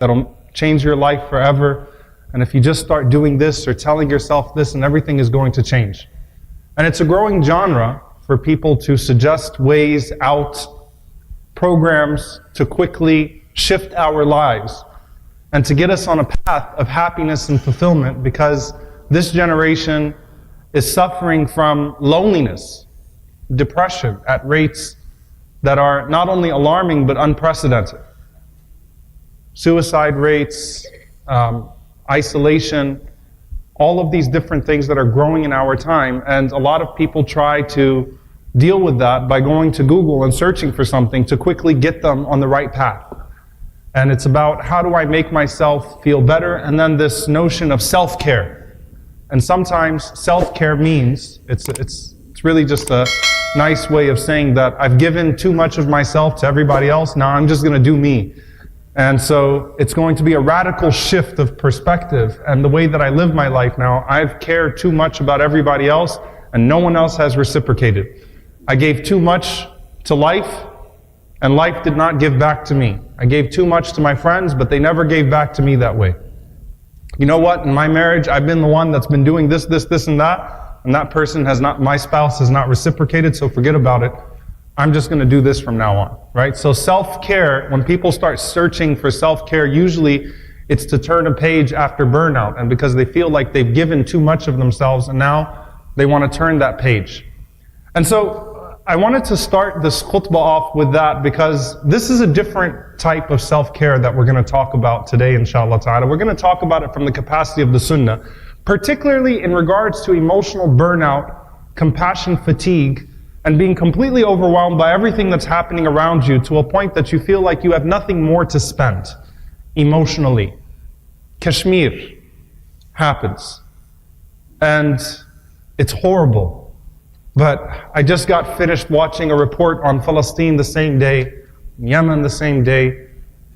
that'll change your life forever. And if you just start doing this or telling yourself this, and everything is going to change. And it's a growing genre for people to suggest ways out, programs to quickly shift our lives and to get us on a path of happiness and fulfillment, because this generation is suffering from loneliness, depression at rates that are not only alarming but unprecedented. Suicide rates, isolation, all of these different things that are growing in our time, and a lot of people try to deal with that by going to Google and searching for something to quickly get them on the right path. And it's about, how do I make myself feel better? And then this notion of self-care. And sometimes self-care means, it's really just a nice way of saying that I've given too much of myself to everybody else, now I'm just going to do me. And so it's going to be a radical shift of perspective. And the way that I live my life now, I've cared too much about everybody else and no one else has reciprocated. I gave too much to life and life did not give back to me. I gave too much to my friends, but they never gave back to me that way. You know what? In my marriage, I've been the one that's been doing this, and that person has not, my spouse has not reciprocated, so forget about it. I'm just going to do this from now on, right? So self-care, when people start searching for self-care, usually it's to turn a page after burnout, and because they feel like they've given too much of themselves, and now they want to turn that page. And so I wanted to start this khutbah off with that, because this is a different type of self-care that we're going to talk about today, inshallah ta'ala. We're going to talk about it from the capacity of the sunnah, particularly in regards to emotional burnout, compassion fatigue, and being completely overwhelmed by everything that's happening around you to a point that you feel like you have nothing more to spend emotionally. Kashmir happens. And it's horrible. But I just got finished watching a report on Palestine the same day, Yemen the same day,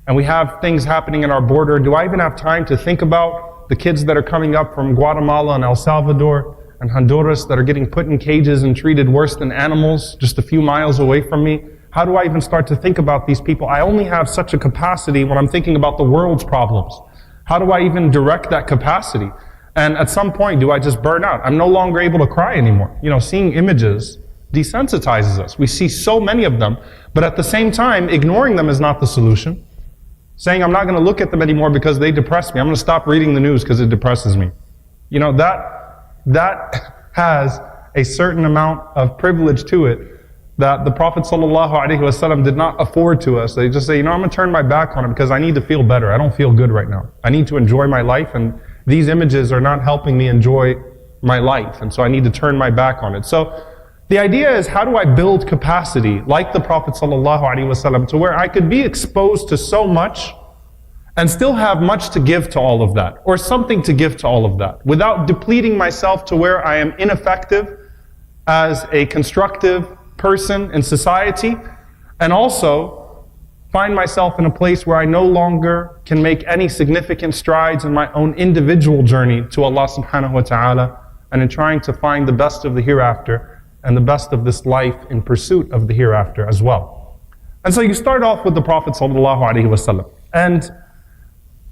and we have things happening in our border. Do I even have time to think about the kids that are coming up from Guatemala and El Salvador and Honduras that are getting put in cages and treated worse than animals just a few miles away from me? How do I even start to think about these people? I only have such a capacity when I'm thinking about the world's problems. How do I even direct that capacity? And at some point, do I just burn out? I'm no longer able to cry anymore. You know, seeing images desensitizes us. We see so many of them, but at the same time, ignoring them is not the solution. Saying I'm not going to look at them anymore because they depress me. I'm going to stop reading the news because it depresses me. You know, that has a certain amount of privilege to it that the Prophet ﷺ did not afford to us. They just say, you know, I'm going to turn my back on it because I need to feel better. I don't feel good right now. I need to enjoy my life, and these images are not helping me enjoy my life, and so I need to turn my back on it. So the idea is, how do I build capacity like the Prophet ﷺ to where I could be exposed to so much and still have much to give to all of that, or something to give to all of that, without depleting myself to where I am ineffective as a constructive person in society, and also find myself in a place where I no longer can make any significant strides in my own individual journey to Allah subhanahu wa ta'ala, and in trying to find the best of the hereafter and the best of this life in pursuit of the hereafter as well. And so you start off with the Prophet sallallahu alaihi wasallam, and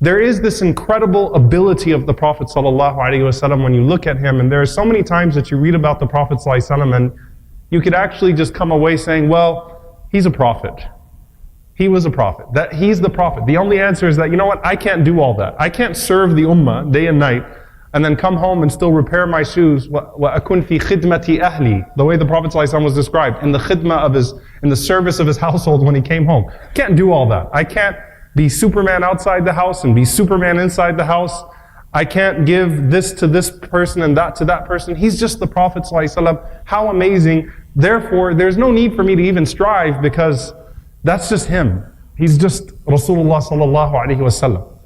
there is this incredible ability of the Prophet sallallahu alaihi wasallam when you look at him, and there are so many times that you read about the Prophet sallallahu alaihi wasallam and you could actually just come away saying, well, he's a prophet. He was a prophet. That he's the prophet. The only answer is that, you know what, I can't do all that. I can't serve the ummah day and night and then come home and still repair my shoes. وَأَكُنْ فِي خِدْمَةِ أَهْلِي. The way the Prophet ﷺ was described, in the khidmah of in the service of his household when he came home. Can't do all that. I can't be Superman outside the house and be Superman inside the house. I can't give this to this person and that to that person. He's just the Prophet ﷺ. How amazing. Therefore, there's no need for me to even strive, because that's just him. He's just Rasulullah sallallahu alaihi wasallam.